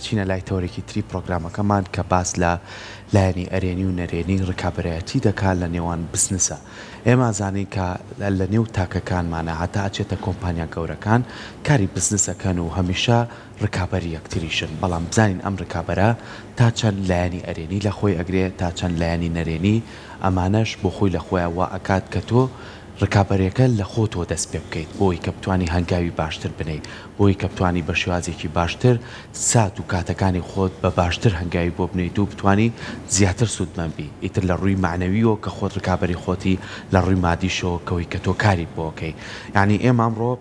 ئەچینە لای تۆرێکی تری پرۆگرامەکەمان کە باس لە لایەنی ئەرێنی و نەرێنی ڕکابەتی دەکات لە نێوان بزنسە. ئێمە زانین کە لە نێو تاکەکانمانە هەتا ئاچێتە کۆمپانیا گەورەکان کاری بزنسەکەن و هەمیشە ڕکابەری یەکتریشن، بەڵام بزانین ئەم ڕکابەرە تا چەند لایەنی ئەرێنی لە خۆی ئەگرێ تا چەند لایەنی نەرێنی ئەمانەش بۆ خۆی لە خۆیان وا ئەکات کە تۆ ڕکابەرەکە لە خۆتۆ دەست پێ بکەیت بۆی کە بتوانی هەنگاوی باشتر بنیت، بۆی کە بتوانی بە شێوازێکی باشتر سات و کاتەکانی خۆت بە باشتر هەنگاوی بۆ بنیت و بتوانی زیاتر سوودمەندبی ئیتر لە ڕووی معنەویەوە کە خۆت ڕکابەری خۆتی لە ڕووی مادیشەوە کەوەی کە تۆ کاری بۆکەی. یعنی ئێمە ئەمڕۆ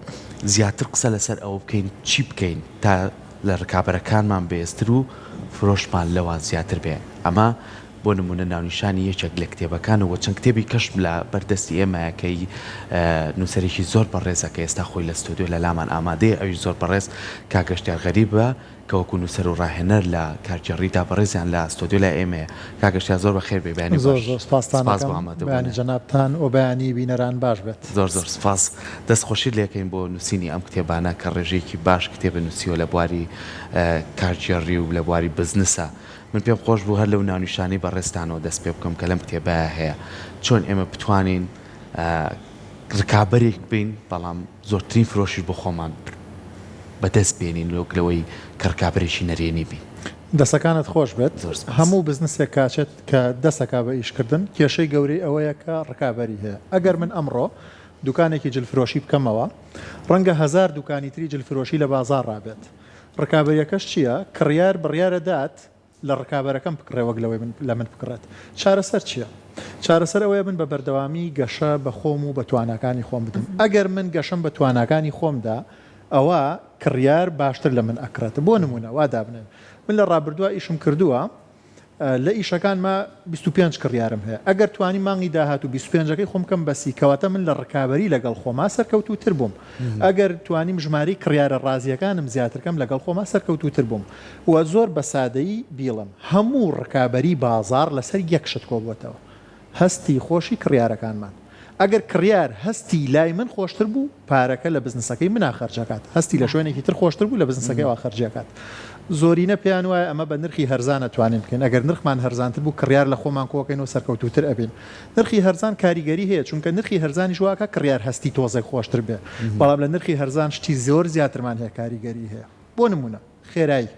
زیاتر قسە لەسەر ئەوە بکەین چی بکەین تا لە ڕکابەرەکانمان بێزتر و فرۆشمان لەوان زیاتر بێ. ئەمە بۆ نمونە ناونیشانی یەکێک لە کتێبەکانەوە چەند کتێبی کەشم لە بەردەستی ئێمەکەی نووسەرێکی زۆر بەڕێزەکە ئێستا خۆی لە ستۆدیۆ لە لامان ئامادەیە، ئەوی زۆر بەڕێز کاگەشتیار غەریبە کە وەکو نووسەر و ڕاهێنەر لە کارگێڕیدا بەڕێزیان لە ستۆدیۆ لای ئێمەیە. کاگەشتیار زۆر بەخێر بێ، بەیانی زۆر سپاسان جەنابتان و بەیانی بینەران باش بێت. زۆر سپاس. دەستخۆشی لێکەین بۆ نووسینی ئەم کتێبانە کە ڕێژەیەکی باش کتێبە نووسیوە لە بواری کارگێڕی و لە بواری بزنسە. من پێم خۆش بوو هەر لەو ناونیشانی بەڕێستانەوە دەست پێ بکەم کە لەم کتێبە هەیە چۆن ئێمە بتوانین ڕکابەرێک بین بەڵام زۆرترین فرۆشی بۆ خۆمان بەدەست بێنین لەوەی کە ڕکابەرێکی نەرێنی بین. دەسەکانت خۆش بێت. هەموو بزنسێک کاچێت کە دەسەکا بە ئیشکردن کێشەی گەورەی ئەوەیە کە ڕکابەری هەیە. ئەگەر من ئەمڕۆ دوکانێکی جلفرۆشی بکەمەوە ڕەنگە 1000 دوکانی تری جلفرۆشی لە بازار ڕابێت. ڕکابەریەکەش چییە؟ کڕیار بڕیارە دات لە ڕکابەرەکەم بکڕێ وەک لەوەی لە من بکڕێت. چارەسەر چییە؟ چارەسەر ئەوەیە من بە بەردەوامی گەشە بە خۆم و بە تواناکانی خۆم بدەم. ئەگەر من گەشم بە تواناکانی خۆمدا ئەوە کڕیار باشتر لە من ئەکرێت. بۆ نمونە وا دابنێن من لە ڕابردووە ئیشم کردووە لە ئیشەکانمە 25 کڕیارم هەیە. ئەگەر توانی مانگی داهات و 25ەکەی خۆم کەم بەسی کەواتە من لە ڕکابەری لەگەڵ خۆما سەرکەوتوتر بووم. ئەگەر توانیم ژماری کڕیارە ڕازیەکانم زیاترکەم لەگەڵ خۆما سەرکەوتوتر بووم. و زۆر بە سادەیی بیڵم هەموو ڕکابەری بازار لەسەر یەکشت کۆبووەتەوە، هەستی خۆشی کڕیارەکانمان. ئەگەر کڕیار هەستی لای من خۆشتر بوو پارەکە لە بزنسەکەی منا خەرجەکات، هەستی لە شوێنێکی تر خۆشتر بوو لە بزنسەکەیەوە خەرجەکات. زۆرینە پێیان وایە ئەمە بە نرخی هەرزان نەتوانین بکەین. ئەگەر نرخمان هەرزانتر بوو کڕیار لە خۆمان کۆکەینەوە سەرکەوتوتر ئەبین. نرخی هەرزان کاریگەری هەیە چونکە نرخی هەرزانی ژواکە کڕیار هەستی تۆزێک خۆشتر بێ، بەڵام لە نرخی هەرزان شتی زۆر زیاترمان هەیە کاریگەری هەیە. بۆ نمونە خێرایی،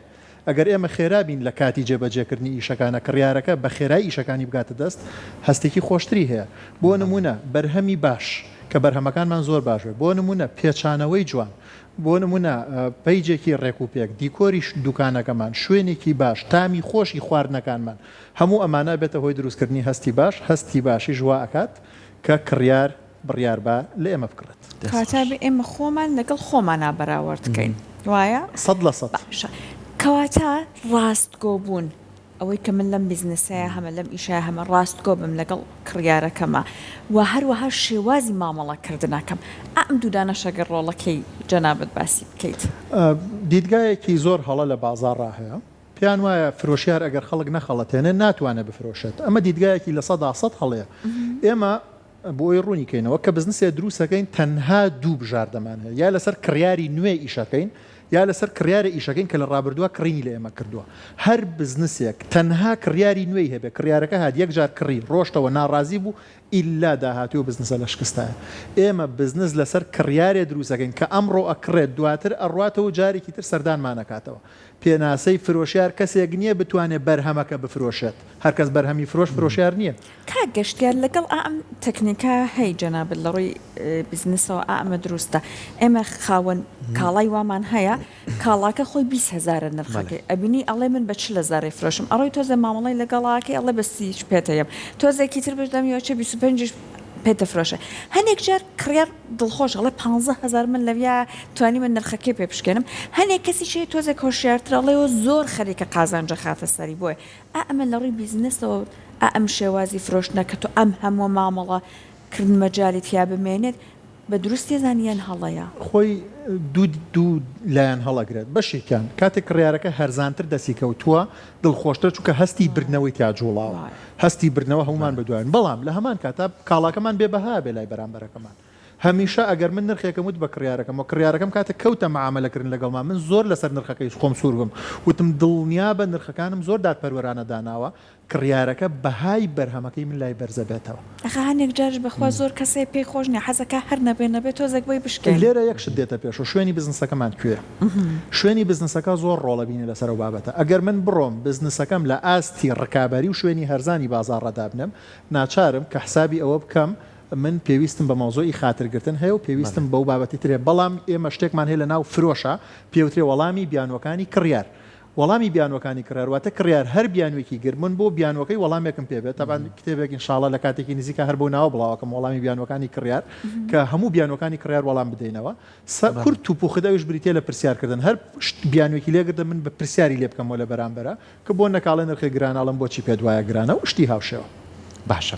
ئەگەر ئێمە خێرابین لە کاتی جێبەجێکردنی ئیشەکانە کڕیارەکە بە خێرایی ئیشەکانی بگاتە دەست هەستێکی خۆشتری هەیە. بۆ نمونە بەرهەمی باش کە بەرهەمەکانمان زۆر باشوێ، بۆ نمونە پێچانەوەی جوان، بۆ نمونە پەیجێکی ڕێکوپێک، دیکۆری دوکانەکەمان، شوێنێکی باش، تامی خۆشی خواردنەکانمان، هەموو ئەمانە بێتە هۆی دروستکردنی هەستی باش. هەستی باشی ژوا ئەکات کە کڕیار بڕیار بە لە ئێمە بکڕێت. کاتابێ ئێمە خۆمان لەگەڵ خۆمانە بەراوردکەین وایە 100%. کەواتە ڕاستگۆ بوون ئەوەی کە من لەم بیزنسەیە هەمە لەم ئیشای هەمە ڕاستگۆ بم لەگەڵ کڕیارەکەمە و هەروەها شێوازی مامەڵەکردنەکەم. ئەم دوودانە شەگەر ڕۆڵەکەی جەنابەت باسی بکەیت. دیدگایەکی زۆر هەڵە لە بازاڕا هەیە، پێیان وایە فرۆشیار ئەگەر خەڵک نەخەڵەتێنێ ناتوانێت بفرۆشێت. ئەمە دیدگایەکی لە 100% هەڵەیە. ئێمە بۆی ڕوونیکەینەوە کە بزنسێ دروستەکەین تەنها دوو بژاردەمان هەیە، یا لەسەر کڕیاری نوێ ئیشەکەین یا لەسەر کڕیارە ئیشەکەین کە لە ڕابردووە کڕینی لە ئێمە کردووە. هەر بزنسێک تەنها کڕیاری نوێی هەبێ، کڕیارەکە هات یەک جار کڕی ڕۆشتەوە ناڕازی بوو ئیلا داهاتوە بزنسە لە شکستایە. ئێمە بزنس لەسەر کڕیارێ دروستەکەین کە ئەمڕۆ ئەکڕێت دواتر ئەڕاتەوە جارێکی تر سەردانمانەکاتەوە. پێناسەی فرۆشیار کەسێک نییە بتوانێت بەرهەمەکە بفرۆشێت. هەرکەس بەرهەمی فرۆشیار نییە. کاگەشتیار لەگەڵ ئەم تەکنیکە هەی جەنابەت لە ڕووی بیزنسەوە ئەمە دروستە. ئێمە خاوەن کاڵای وامان هەیە، کاڵاکە خۆی 20,000 نرخەکەی ئەبینی ئەڵێ من بە 40,000 فرۆشم، ئەڕۆی تۆزە مامەڵی لەگەڵاکەی ئەڵێ بە 30 پێتەیەم، تۆزێکی تر بژدەمیەوە 25 پێتە فرۆشە. هەنێک جار کڕیار دڵخۆش ئەڵێ 15,000 من لەویا توانی من نرخەکەی پێ بشکێنم. هەنێک کەسی شێ تۆزێک هۆشیارترەڵێەوە زۆر خەریکە قازانجە خاتە سەری بۆیە ئەمە لە ڕووی بیزنسەوە ئەم شێوازی فرۆشتنە کە تۆ ئەم هەموو مامەڵە کردن مەجای تیا بمێنێت بە دروستی زانیان هەڵەیە خۆی دوو لایەن هەڵەگرێت. بەشێکیان کاتێک کڕیارەکە هەرزانتر دەسی کەوتووە دڵخۆشتر چونکە هەستی برنەوەی تا جوڵاوە، هەستی برنەوە هەمومان بدوێن، بەڵام لە هەمان کاتا کاڵاکەمان بێبەها بێ لای بەرامبەرەکەمان. هەمیشە ئەگەر من نرخێکم وت بە کڕیارەکەم و کڕیارەکەم کاتە کەوتە معاملەکردن لەگەڵما من زۆر لەسەر نرخەکەی خۆم سوور بم وتم دڵنیا بە نرخەکانم زۆر دادپەروەرانە داناوە کڕیارەکە بەهای بەرهەمەکەی من لای بەرزە بێتەوە ئەخ هەنێک جارش بەخوا زۆر کەسێ پێی خۆش نیە حەزەکە هەر نەبێت تۆزێک بۆی بشکێن لێرە یەکشت دێتە پێش و شوێنی بزنسەکەمان کوێ شوێنی بزنسەکە زۆر ڕۆڵە بینی لەسەر و بابەتە ئەگەر من بڕۆم بزنسەکەم لە ئاستی ڕکابەری و شوێنی هەرزانی بازار ڕەدابنم ناچارم کە حسابی ئەوە بکەم من پێویستم بە مۆزۆی خاترگرتن هەیە و پێویستم بەو بابەتی ترێ بەڵام ئێمە شتێکمان هەیە لە ناو فرۆشە پێوترێ وەڵامی بیانوەکانی کڕیار وەڵامی بیانوەکانی کڕیارواتە کڕیار هەر بیانوێکی گر من بۆ بیانوەکەی وەڵامێکم پێبێت تاان کتێبێک انشاءالله لە کاتێکی نزیکە هەر بۆ ناوە بڵاوەکەم وەڵامی بیانوەکانی کڕیار کە هەموو بیانوەکانی کڕیار وەڵام بدەینەوە کورت و پوخدەویش بریتێ لە پرسیارکردن هەر بیانوێکی لێگردە من بە پرسیاری لێ بکەمەوە لە بەرامبەرە کە بۆ نەکاڵێ نرخی گراناڵم بۆچی پێ دوایە گرانە و شتی هاوشێوە باشە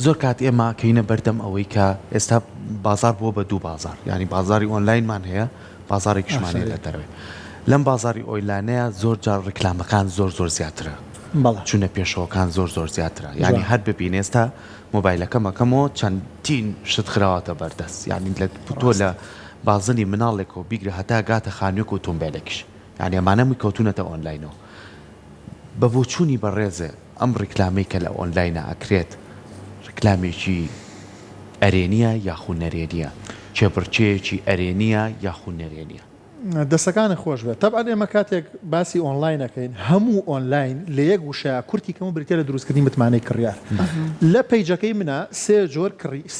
زۆر کات ئێمە کەینە بەردەم ئەوەی کە ئێستا بازار بۆ بە دوو بازار ینی بازاری ئۆنلاینمان هەیە بازارێکیشمانەیە لە دەروێت لەم بازاری ئۆیلانەیە زۆر جار ڕکلامەکان زۆر زیاترە چونە پێشەوەکان زۆر زیاترە ینی هەر ببین ئێستا مۆبایلەکەمەکەمەوە چەندین شت خراوەتە بەردەست ینی لە تۆ لە بازنی مناڵێکەوە بیگرە هەتا گاتە خانوویەک و تۆمبیلێکیش ینی ئەمانەمووی کەوتونەتە ئۆنلاینەوە بە بۆچوونی بەڕێزێ ئەم ڕکلامەی کە لە ئۆنلاینە ئەکرێت ڕکلامێکی ئەرێنیە یاخو نەرێنیە چێبڕچەیەکی ئەرێنیە یاخو نەرێنیە دەستەکانە خۆش بێت تەبعا ئێمە کاتێک باسی ئۆنلاینەکەین هەموو ئۆنلاین لە یەک وشە کورتی کەم بریتە لە دروستکردنی متمانەی کڕیار لە پیجەکەی منە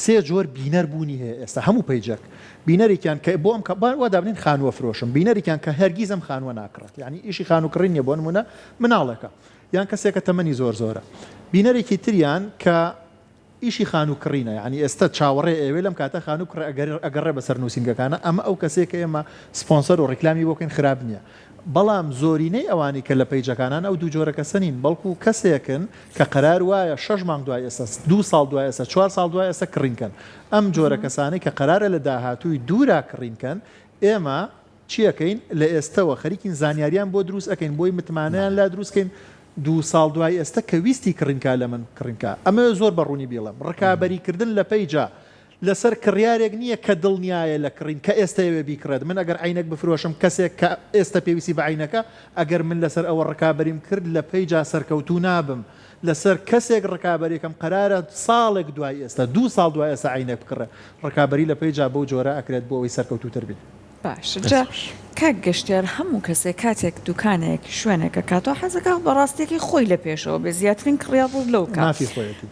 سێ جۆر بینەر بوونی هەیە ئێستا هەموو پیجەک بینەرێکیان کە بۆ ئەم وا دابنین خانووە فرۆشم بینەرێکیان کە هەرگیز ئەم خانووە ناکڕێت یعنی ئیشی خانووکڕی نیە بۆ نمونە مناڵەکە یان کەسێکە تەمەنی زۆرە بینەرێکی تریان کە ئیشی خانووکڕینە ینی ئێستا چاوەڕێ ئێوێ لەم کاتە خانووکڕ ئەگەڕێ بەسەر نووسنگەکانە ئەمە ئەو کەسێکە ئێمە سپۆنسەر و ڕێکلامی بۆکەین خراپ نییە بەڵام زۆرینەی ئەوانی کە لە پیجەکانان ئەو دوو جۆرە کەسە نین بەڵکو کەسێکن کە قەرار وایە 6 مانگ دوای ئێستا 2 ساڵ دوای ئێستا 4 ساڵ دوای ئێستا کڕینکەن ئەم جۆرە کەسانی کە قەرارە لە داهاتووی دوورا کڕینکەن ئێمە چیەکەین لە ئێستەوە خەریکین زانیاریان بۆ دروست ئەەکەین بۆی متمانیان لا دروستکەین 2 ساڵ دوای ئێستا کە ویستی کڕینکە لە من کڕینکە ئەمە زۆر بەڕوونی بێڵم ڕکابەریکردن لە پیجە لەسەر کڕیارێک نییە کە دڵنیایە لە کڕین کە ئێستا ئێوێ بیکڕێت من ئەگەر عینەک بفرۆشم کەسێک کە ئێستا پێویستی بە عینەکە ئەگەر من لەسەر ئەوە ڕکابەریم کرد لە پیجا سەرکەوتوو نابم لەسەر کەسێک ڕکابەریەکەم قەرارە ساڵێک دوای ئێستا 2 ساڵ دوای ئێستا عینەک بکڕێ ڕکابەری لە پیجا بەو جۆرە ئەکرێت بۆ ئەوەی سەرکەوتووتر بێت باش جا کاک گەشتیار هەموو کەسێک کاتێک دوکانێک شوێنێکە کاتەوە حەزەکە بەڕاستێکی خۆی لە پێشەوە بێ زیاترین کڕیا بوو لەو کات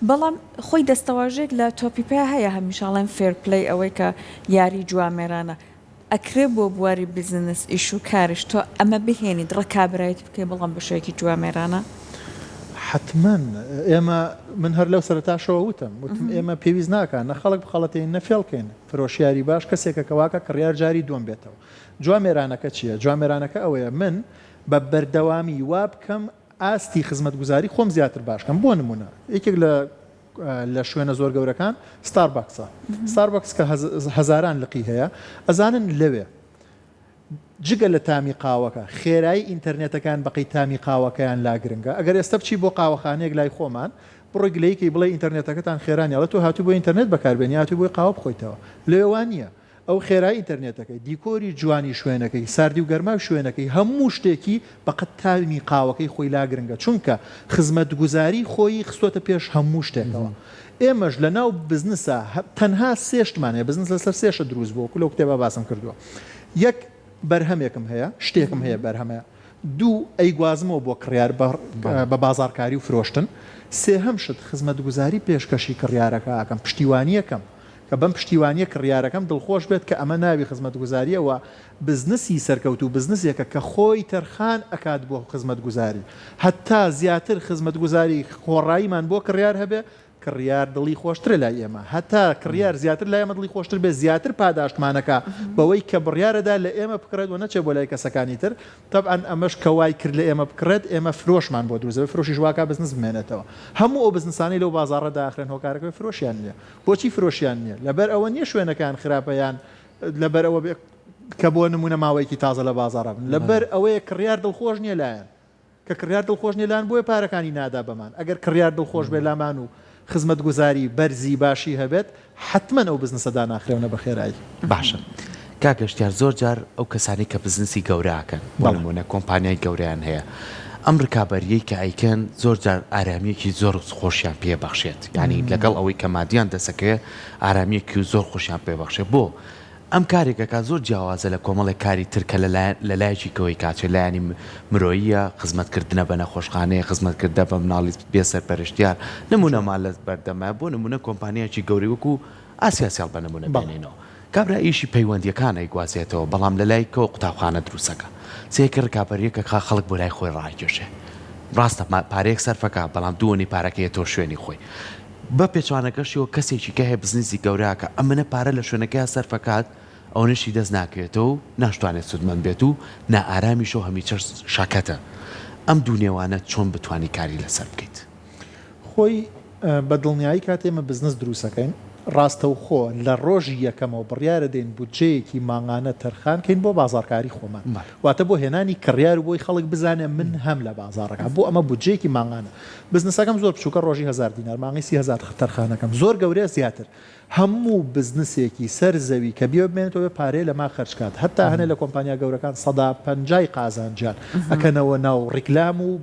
بەڵام خۆی دەستەواژێک لە تۆپیپیا هەیە هەمیشاڵێن فێرپلەی ئەوەی کە یاری جوامێرانە ئەکرێ بۆ بواری بیزنس ئیش و کارش تۆ ئەمە بهێنیت ڕکابرایت بکەی بەڵام بەشێکی جوامێرانە حتمما ئێمە من هەر لەو سەرتاشەوە وتم ئێمە پێویست ناکە نە خەڵک بخەڵەتین نەفێڵکەین فرۆشیاری باش کەسێکە کەواکە کڕیار جاری دوم بێتەوە جوامێرانەکە چییە؟ جوامێرانەکە ئەوەیە من بە بەردەوامی وا بکەم ئاستی خزمەتگوزاری خۆم زیاتر باشکەم بۆ نمونە یەکێک لە شوێنە زۆر گەورەکان ستاربکسە ستاربکس کە هەزاران لقی هەیە ئەزانن لەوێ جگە لە تامی قاوەکە خێرایی ئینتەرنێتەکان بەقی تامی قاوەکەیان لا گرنگە ئەگەر ئێستا بچی بۆ قاوەخانەیەک لای خۆمان بڕۆی گلەیەکی بڵێ ئینتەرنێتەکەتان خێرانیاڵە تۆ هاتوو بۆ ئینتەرنێت بەکاربێنی هاتوو بۆی قاوە بخۆیتەوە لێوان نییە ئەو خێرایی ئینتەرنێتەکەی دیکۆری جوانی شوێنەکەی ساردی و گەرمای شوێنەکەی هەموو شتێکی بەقەت تامی قاوەکەی خۆی لا گرنگە چونکە خزمەتگوزاری خۆی خستۆتە پێش هەموو شتێکەوە ئێمەش لە ناو بزنسە تەنها سێشتمانەیە بزنس لەسەر سێشە دروست بووە لەو کتێبە باسم کردووە یەک بەرهەمێکم هەیە شتێکم هەیە بەرهەمەیە دوو ئەیگوازمەوە بۆ کڕیار بە بازارکاری و فرۆشتن سێهەم شت خزمەتگوزاری پێشکەشی کڕیارەکە ئەکەم پشتیوانیەکەم کە بەم پشتیوانیە کڕیارەکەم دڵخۆش بێت کە ئەمە ناوی خزمەتگوزاریەوە بزنسی سەرکەوت و بزنسێکە کە خۆی تەرخان ئەکات بۆ خزمەتگوزاری هەتا زیاتر خزمەتگوزاری خۆڕاییمان بۆ کڕیار هەبێ کڕیار دڵی خۆشترە لای ئێمە هەتا کڕیار زیاتر لای ئێمە دڵی خۆشتر بێ زیاتر پاداشتمانەکە بەوەی کە بڕیارەدا لە ئێمە بکرێت و نەچێ بۆ لای کەسەکانی تر طبعاً ئەمەش کەوای کرد لە ئێمە بکرێت ئێمە فرۆشمان بۆ دروست فرۆشی ژواکە بزنس بمێنێتەوە هەموو ئەو بزنسانی لەو بازاڕە داخرێن هۆکارەکەی فرۆشیان نییە بۆچی فرۆشیان نییە لەبەر ئەوە نییە شوێنەکان خراپەیان لەبەر ئەوە کە بۆ نمونە ماوەیەکی تازە لە بازاڕە بن لەبەر ئەوەیە کڕیار دڵخۆش نییە لایەن کە کڕیار دڵخۆش نیە لایەن بۆیە پارەکانی نادا بەمان ئەگەر کڕیار دڵخۆش بێ لامان و خزمەت گوزاری بەرزی باشی هەبێت حتمما ئەو بزنسە داناخرێونە بە خێرایی. باشە کاگەشتیار زۆر جار ئەو کەسانی کە بزنسی گەوراکەن بەڵمونە کۆمپانیای گەوریان هەیە ئەم ڕکابەریەی کە ئەیکەن زۆر جار ئارامیەکی زۆر خۆشیان پێبەخشێت یعنی لەگەڵ ئەوەی کە مادیان دەسەکەوێ ئارامیەکی زۆر خۆشیان پێبەخشێت بۆ ئەم کارێکەکە زۆر جیاوازە لە کۆمەڵی کاری ترکە لە لایەکی کەوەی کاچێ لایانی مرۆییە خزمەتکردنە بە نەخۆشخانەیە خزمەتکردە بە مناڵی بێسەرپەرشتیار نمونەمان لە بەردەمە بۆ نمونە کۆمپانیایکی گەوری وەکو ئاسیاسیال بە نمونە بێنینەوە کابرا ئیشی پەیوەندیەکانە گوازێتەوە بەڵام لە لای کەوە قوتابخانە دروستەکە سێکە ڕکابەریەکە خەڵک بۆ لای خۆی ڕاکێشێ ڕاستە پارەیەک سەرفەکە بەڵام دووەنی پارەکەی تۆ شوێنی خۆی بە پێچوانەکەشیەوە کەسێکی کە هەیە بزنسی گەوراکە ئەمنە پارە لە شوێنەکەی سەرفەکات ئەو نشی دەست ناکرێتەوە و ناشتوانێت سودمەند بێت و نائارامیش و هەمیچە شاکەتە ئەم دوونێوانە چۆن بتوانی کاری لەسەر بکەیت خۆی بە دڵنیایی کاتێمە بزنس دروستەکەین ڕاستە و خۆ لە ڕۆژی یەکەمەوە بڕیارە دێن بودجەیەکی ماڭانە تەرخان کەین بۆ بازارکاری خۆمان واتە بۆ هێنانی کڕیار بۆی خەڵک بزانێ من هەم لە بازارەکە بۆ ئەمە بودجەیەکی ماڭانە بزنسەکەم زۆر بچووکە ڕۆژی 1000 دینار ماڭی 30,000 تەرخانەکەم زۆر گەورەیە زیاتر هەموو بزنسێکی سەر زەوی کە بێ بمێنێتەوە پارەیە لە ما خەرجکات هەتا هەنێ لە کۆمپانیا گەورەکان 150 قازانجان ئەکەنەوە ناو ڕیکلام و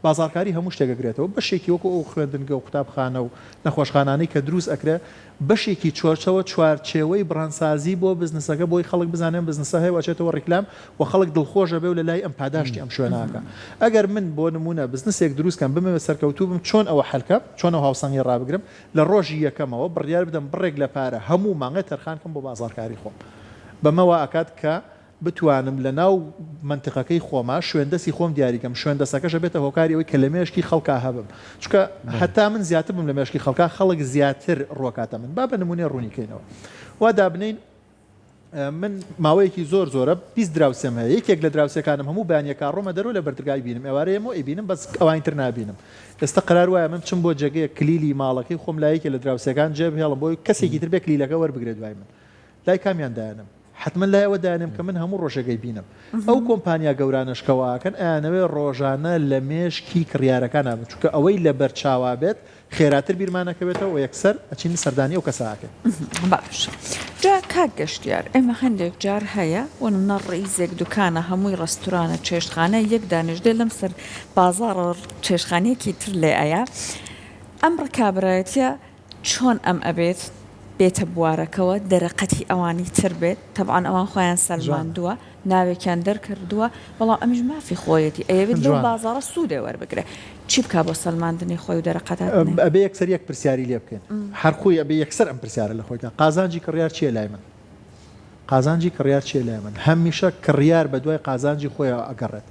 بازارکاری هەموو شتێکەگرێتەوە بەشێکی وەکو ئەو خوێندنگە و قوتابخانە و نەخۆشخانانەی کە دروست ئەکرێ بەشێکی چۆرچەوە چوارچێوەی بڕانسازی بۆ بزنسەکە بۆی خەڵک بزانێن بزنسە هەیە وەچێتەوە ڕیکلام و خەڵک دڵخۆشە بێ و لە لای ئەم پاداشتی ئەم شوێناکە ئەگەر من بۆ نمونە بزنسێک دروستکەم بمێ سەرکەوتوو بم چۆن ئەوە حەلکە چۆن ئەو هاوسەنگی ڕابگرم لە ڕۆژی یەکەمەوە بڕیار بدەم بڕێک لە پارە هەموو مانگە تەرخانکەم بۆ بازارکاری خۆم بەمەوە ئاکات کە بتوانم لە ناو منتیقەکەی خۆما شوێندەسی خۆم دیاریکەم شوێندەسەکەشە بێتە هۆکاریەوەی کە لە مێشکی خەڵکا هەبم چکە هەتا من زیاتر بم لە مێشکی خەڵکا خەڵک زیاتر ڕۆکاتە من با بە نمونێ ڕوونیکەینەوە وا دابنین من ماوەیەکی زۆرە 20 دراوسێم هەیە یەکێک لە دراوسەکانم هەموو بەیانیەکە ڕۆمە دەرەوە لە بەردرگای بینم ئێوارەیەمەوە ئەیبینم بەس ئەوانتر نابینم ئێستا قرار وایە من بچم بۆ جێگەیە کلیلی ماڵەکەی خۆم لایەکە لە دراوسەکان جێب هێڵم بۆی کەسێکی تر بێ کلیلەکە وەربگرێت دوای من لای کامیان دایانم حتمما لای ئەوە دایانم کە من هەموو ڕۆژەکەی بینم ئەو کۆمپانیا گەورانشکەواکەن ئەیانەوێ ڕۆژانە لە مێشکی کڕیارەکان نابن چونکە ئەوەی لە بەرچاوا بێت خێراتر بیرمانەکەوێتەوە و یەکسەر ئەچینی سەردانی ئەو کەساکە باش جا کاک گەشتیار ئێمە هەندێک جار هەیە وەنە ڕئیزێک دوکانە هەمووی ڕستورانە چێشتخانە یەک دانیشتێ لەم سەر بازاڕ چێشخانەیەکی تر لێ ئەیە ئەم ڕکابرایەتە چۆن ئەم ئەبێت بێتە بوارەکەەوە دەرەقەتی ئەوانی تر بێت تەبعاان ئەوان خۆیان سەلماندووە ناوێکیان دەرکردووە بەڵام ئەمیش مافی خۆیەتی ئەوێت بۆ بازاڕە سوودێ وەربگرێ چی بکە بۆ سەلماندنی خۆی و دەرەقەتات ئەبێ یەکسەر یەک پرسیاری لێ بکەین هەرخۆی ئەبێ یەکسەر ئەم پرسیارە لە خۆیان قازانجی کڕیار چیە لای من قازانجی کڕیار چیە لای من هەمیشە کڕیار بە دوای قازانجی خۆیان ئەگەڕێت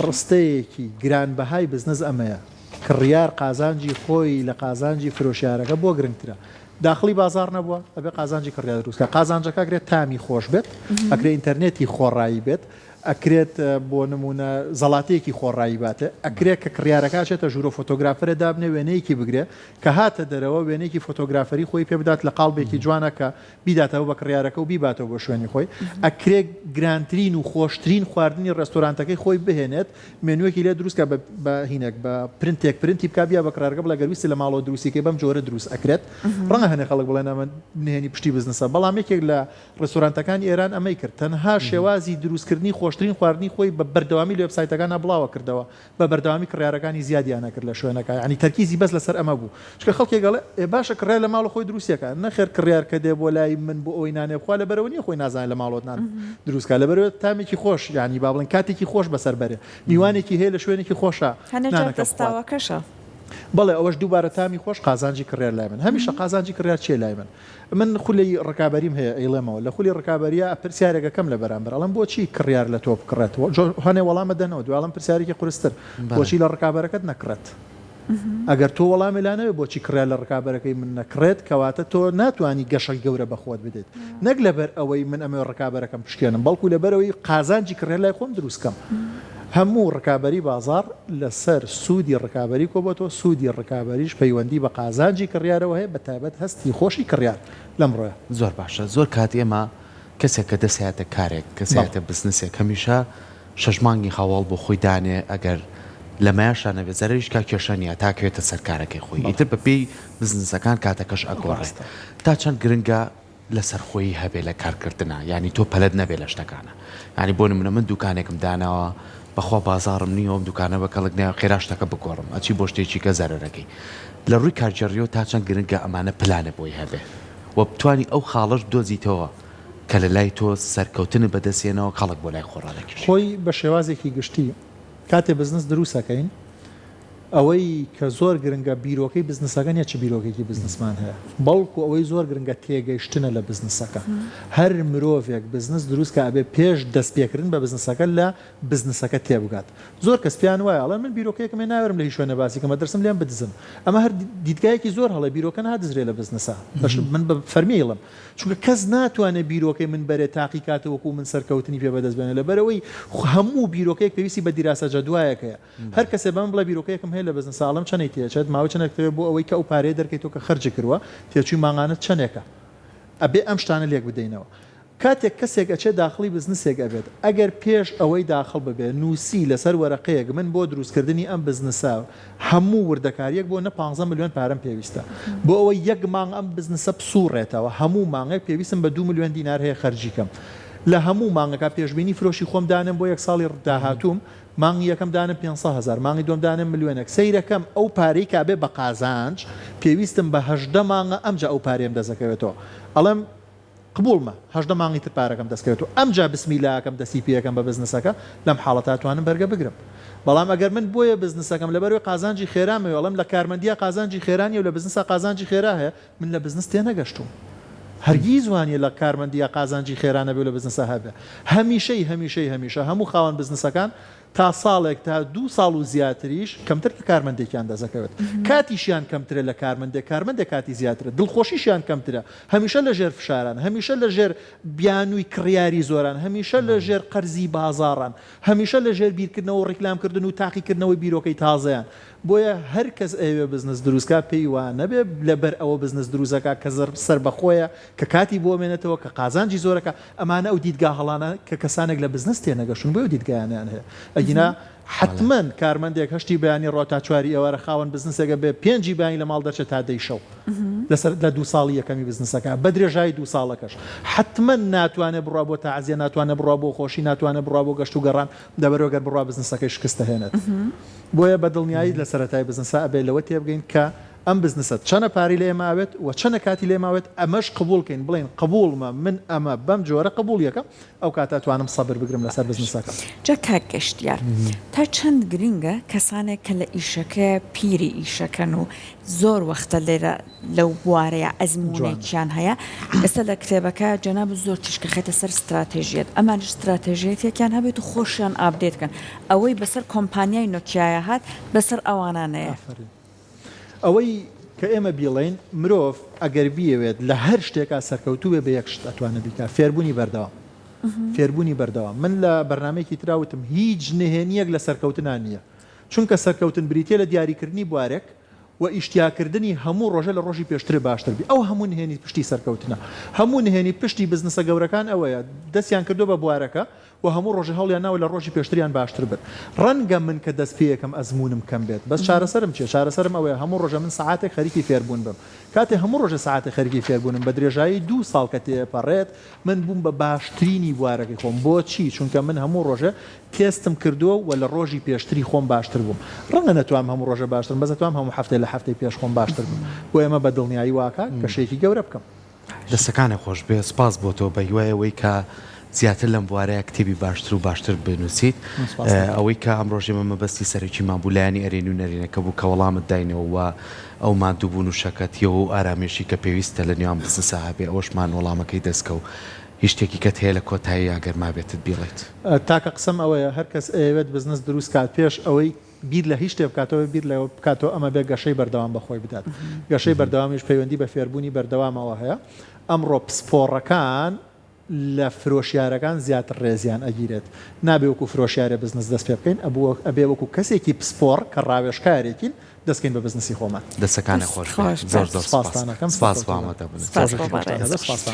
ڕستەیەکی گرانبەهای بزنس ئەمەیە کڕیار قازانجی خۆی لە قازانجی فرۆشیارەکە بۆ گرنگترە داخلی بازار نەبووە ئەبێ قازانجی کڕیار دروستکە قازانجەکە ئەگرێت تامی خۆش بێت ئەگرێت ئینتەرنێتی خۆڕایی بێت ئەکرێت بۆ نمونە زەڵاتەیەکی خۆڕایی باتێ ئەکرێت کە کڕیارەکە چێتە ژوورە فۆتۆگرافەرە دابنێ وێنەیەکی بگرێ کە هاتە دەرەوە وێنەیەکی فۆتۆگرافەری خۆی پێ بدات لە قاڵبێکی جوانە کە بیداتەوە بە کڕیارەکە و بیباتەوە بۆ شوێنی خۆی ئەکرێت گرانترین و خۆشترین خواردنی ڕێستۆرانتەکەی خۆی بهێنێت مێنوویەکی لێ دروستکە بە هینێک بە پرنتی بکە بیا بە کڕارگە بڵە گەرویستی لە ماڵەوە دروستیکەی بەم جۆرە دروست ئەکرێت ڕەنگە هەنێ خەڵک بڵێن ئەمە نهێنی پشتی بزنسە بەڵام یەکێک لە ڕێستۆرانتەکانی ئێران ئەمەی کرد تەنها شێوازی دروستکردنی خۆشترین خواردنی خۆی بە بەردەوامی لە وێبسایتەکان بڵاوە کردەوە بە بەردەوامی کڕیارەکانی زیادیانە کرد لە شوێنەکە ینی تەرکیزی بەس لەسەر ئەمە بوو چکە خەڵکی گەڵێ باشە کڕای لە ماڵە خۆی دروستیەکە نەخێر کڕیار کە دێ بۆ لای من بۆ ئەوی نانێ خوا لە بەرەوەنی خۆی نازانێت لە ماڵۆت نان دروستکە لە بەرەوە تامێکی خۆش ینی با بڵێن کاتێکی خۆش بەسەر بەرێ میوانێکی هەیە لە شوێنێکی خۆشە هەنێکەستاوەکەشە بەڵێ ئەوەش دووبارە تامی خۆش قازانجی کڕیار لای من هەمیشە قازانجی کڕیار چیە لای من خولی ڕکابەریم هەیە ئەیڵێمەوە لە خولی ڕکابەریە پرسیارێکەکەم لە بەرامبەر ئەڵم بۆچی کڕیار لە تۆ بکڕێتەوە هەنێ وەڵامە دەنەوە دوێڵم پرسیارێکی قورستر بۆچی لە ڕکابەرەکەت نەکڕێت ئەگەر تۆ وەڵامی لانەوێ بۆچی کڕیار لە ڕکابەرەکەی من نەکڕێت کەواتە تۆ ناتوانانی گەشەی گەورە بەخۆت بدەیت نەک لەبەر ئەوەی من ئەمە ڕکابەرەکەم پشکێنم بەڵکو لەبەرەوەی قازانجی کڕیار لای خۆم دروستکەم هەموو ڕکابەری بازار لەسەر سوودی ڕکابەری کۆبەتەوە سوودی ڕکابەریش پەیوەندی بە قازانجی کڕیارەوە هەیە بە تایبەت هەستی خۆشی کڕیار لەمڕۆیە زۆر باشە زۆر کات ئێمە کەسێک کە دەسێتە کارێک کەسێتە بزنسێک هەمیشە شەژمانگی هەواڵ بۆ خۆی دانێ ئەگەر لە مایشانە بێ زەرش کا کێشەنیە تاکەوێتە سەرکارەکەی خۆی ئیتر بە پێی بزنسەکان کاتەکەش ئەگۆڕێت تا چەند گرنگە لە سەرخۆی هەبێ لە کارکردنا ینی تۆ پەلت نەبێ لە شتەکانە ینی بۆ نمونە من دوکانێکم داناوە بەخوا بازارم نییە ئەم دوکانە بە کەڵک نێ خێراشتەکە بگۆڕم ئەچی بۆ شتێکی کە زەرەرەکەی لە ڕووی کارجێڕیەوە تا چەند گرنگە ئەمانە پلانە بۆی هەبێ و بتوانی ئەو خاڵش دۆزیتەوە کە لە لای تۆ سەرکەوتن بەدەستێنەوە خەڵک بۆ لای خۆڕادەکەش خۆی بە شێوازێکی گشتی کاتێ بزنس دروستەکەین ئەوەی کە زۆر گرنگە بیرۆکەی بزنسەکە نیە چ بیرۆکێکی بزنسمان هەیە بەڵکو ئەوەی زۆر گرنگە تێگەیشتنە لە بزنسەکە هەر مرۆڤێک بزنس دروست کە ئەبێ پێش دەستپێکردن بە بزنسەکە لە بزنسەکە تێبگات زۆر کەس پیان وایە ئەڵێ من بیرۆکەیەکم ناوێرم لە هیچ شوێنە باسی کەمە دەرسم لێم بدزم ئەمە هەر دیدگایەکی زۆر هەڵێ بیرۆکە نادزرێ لە بزنسە من بە فەرمیڵم چونکە کەس ناتوانێت بیرۆکەی من بەرێ تاقیکاتە وەکو من سەرکەوتنی پێ بەدەستبێنە لەبەرەوەی هەموو بیرۆکەیەک پێویستی بە دیراسە جەدوایەکەیە هەر کەسێ بەم بڵێ بیرۆکەیەکم هەیە لە بزنس ساڵم چەندی تێچێت ماوە چەندێک بۆ ئەوەی کە ئەو پارەیە دەرکەیتەوە کە خەرجی کردووە تێچووی ماغانت چەندێکە ئەبێ ئەم شتانە لێک بدەینەوە کاتێک کەسێک ئەچێت داخلی بزنسێک ئەبێت ئەگەر پێش ئەوەی داخل ببێت نووسی لەسەر وەرەقەیەک من بۆ دروستکردنی ئەم بزنسا هەموو وردەکاریەک بۆ نە 15 میلیۆن پارەم پێویستە بۆ ئەوە یەک مانگ ئەم بزنسە بسوڕێتەوە هەموو مانگێک پێویستم بە 2 میلیۆن دینار هەیە خەرجیکەم لە هەموو مانگەکە پێشبینی فرۆشی خۆم دانم بۆ یەک ساڵی داهاتووم مانگی یەکەم دانم 500,000 مانگی دوم دانم میلیۆنێک سەیرەکەم ئەو پارەی کابێ بە قازانج پێویستم بە 18 مانگە ئەمجا ئەو پارەیەم دەزەکەوێتەوە ئەڵێم قبولمە 18 مانگی تر پارەکەم دەستکەوێتەوە ئەمجا بسمیلاکەم دەستی پێەکەم بە بزنسەکە لەم حاڵەتە توانم بەرگە بگرم بەڵام ئەگەر من بۆیە بزنسەکەم لەبەرەوەی قازانجی خێرامە وەڵام لە کارمەندیە قازانجی خێرانی و لە بزنسە قازانجی خێرا هەیە من لە بزنس تێنەگەشتوم هەرگیز وانە لە کارمەندیە قازانجی خێرانە بێ لە بزنسە هەبێ هەمیشە هەموو خاوەن بزنسەکان تا ساڵێک تا 2 ساڵ و زیاتریش کەمتر کە کارمەندێکیان دەزەکەوێت کاتیشیان کەمترە لە کارمەندێک کاتی زیاترە دڵخۆشیشیان کەمترە هەمیشە لە ژێر فشاران هەمیشە لە ژێر بیانووی کڕیاری زۆران هەمیشە لە ژێر قەرزی بازاڕان هەمیشە لە ژێر بیرکردنەوە و ڕیکلامکردن و تاقیکردنەوەی بیرۆکەی تازەیان بۆیە هەر کەس ئەوێ بزنس دروستکە پێی وان نەبێ لەبەر ئەوە بزنس دروستەکە کە سەر بەخۆیە کە کاتی بۆ مێنێتەوە کە قازانجی زۆرەکە ئەمانە ئەو دیدگا هەڵانە کە کەسانێک لە بزنس تێنەگەشتون بۆ دیدگایانیان هەیە ئەگینا حتمما کارمەندێک هەشتی بەیانی ڕۆتا چواری ئێوارە خاوەن بزنسێکە بێ 5 بەیانی لە ماڵ دەچێت تا دەی شەو لەسەر لە 2 ساڵی یەکەمی بزنسەکە بە درێژایی 2 ساڵەکەش حتمما ناتوانێت بڕوا بۆ تەعزیە ناتوانێت بڕوا بۆ خۆشی ناتوانێت بڕوا بۆ گەشت و گەڕان دەبەرەوەگەر بڕوا بزنسەکەی شکستە هێنێت بۆیە بە دڵنیایی لە سەرەتای بزنسە ئەبێ لەوە تێبگەین کە ئەم بزنسە چەنە پاری لێ ماوێت و چەنە کاتی لێ ماوێت ئەمەش قبولکەین بڵێن قبولمە من ئەمە بەم جۆرە قبول یەکە ئەو کاتە توانم سەبر بگرم لەسەر بزنسەکە جا کاک گەشتیار تا چەند گرنگە کەسانێک کە لە ئیشەکە پیری ئیشەکەن و زۆر وەختە لێرە لەو بوارەیە ئەزمونێکیان هەیە ئێستا لە کتێبەکە جەناب زۆر تیشکە خێتە سەر استراتێژیەت ئەمان استراتێژیەتێکیان هەبێت و خۆشیان ئابدێتکەن ئەوەی بەسەر کۆمپانیای نۆکیایە هات بەسەر ئەوانانەیە ئەوەی کە ئێمە بیڵین مرۆڤ ئەگەر بیەوێت لە هەر شتێکا سەرکەوتووێ بە یەک شت ئەتوانە بیکە فێربوونی بەردەوام من لە بەرنمەیەکی تراوتم هیچ نهێنیەک لە سەرکەوتنان نییە چونکە سەرکەوتن بریتێ لە دیاریکردنی بوارێک و ئیشتیاکردنی هەموو ڕۆژە لە ڕۆژی پێشتر باشتر بی ئەو هەموو نهێنی پشتی سەرکەوتنە هەموو نهێنی پشتی بزنسە گەورەکان ئەوەیە دەستیان کردو بە بوارەکە و هەموو ڕۆژە هەڵیان ناوە لە ڕۆژی پێشتریان باشتر بێت ڕەنگە من کە دەست پێیەکەم ئەزمونم کەم بێت بەس چارەسەرم چیە چارەسەرم ئەوەیە هەموو ڕۆژە من ساعاتێک خەریکی فێربوون بم کاتێ هەموو ڕۆژە ساعاتێک خەریکی فێربوونم بە درێژایی 2 ساڵ کە تێپەڕێت من بووم بە باشترینی بوارەکەی خۆم بۆچی چونکە من هەموو ڕۆژە تێستم کردووە و لە ڕۆژی پێشتری خۆم باشتر بووم ڕەنگە نەتوانم هەموو ڕۆژە باشترم بەس دەتوانم هەموو هەفتەی لە هەفتەی پێش خۆم باشتر بووم بۆ ئێمە بە دڵنیایی واکە کە شێکی گەورە بکەم دەستەکانی خۆش بێ سپاس بۆ تۆ بە هیوایەوەی کە زیاتر لەم بوارەیە کتێبی باشتر و باشتر بنووسیت ئەوەی کە ئەم ڕۆژێ مەبەستی سەرەکیمان بوو لایەنی ئەرێنی و نەرێنەکە بوو کە وەڵامت داینەوە و ئەو مادووبوون و شەکەتیەوە و ئارامێشی کە پێویستە لە نێوان بزنسە هەبێ ئەوەشمان وەڵامەکەی دەستکە و هیچ شتێکی کەت هەیە لە کۆتایی ئەگەر مابێتت بیڵێت تاکە قسەم ئەوەیە هەر کەس ئەوێت بزنس دروست کات پێش ئەوەی بیر لە هیچ شتێ بکاتەوە بیر لەوە بکاتەوە ئەمە بێ گەشەی بەردەوام بەخۆی بدات گەشەی بەردەوامیش پەیوەندی بە فێربوونی بەردەوامەوە هەیە ئەمڕۆ پسپۆڕەکان لە فرۆشیارەکان زیاتر ڕێزیان ئەگیرێت نابێ وەکو فرۆشیارە بزنس دەست پێ بکەین ئەبێ وەکو کەسێکی پسپۆڕ کە ڕاوێژکارێکین دەستکەین بە بزنسی خۆمان دەستەکانی خۆش زۆر زۆر سپاس بۆ ئامادەبوونت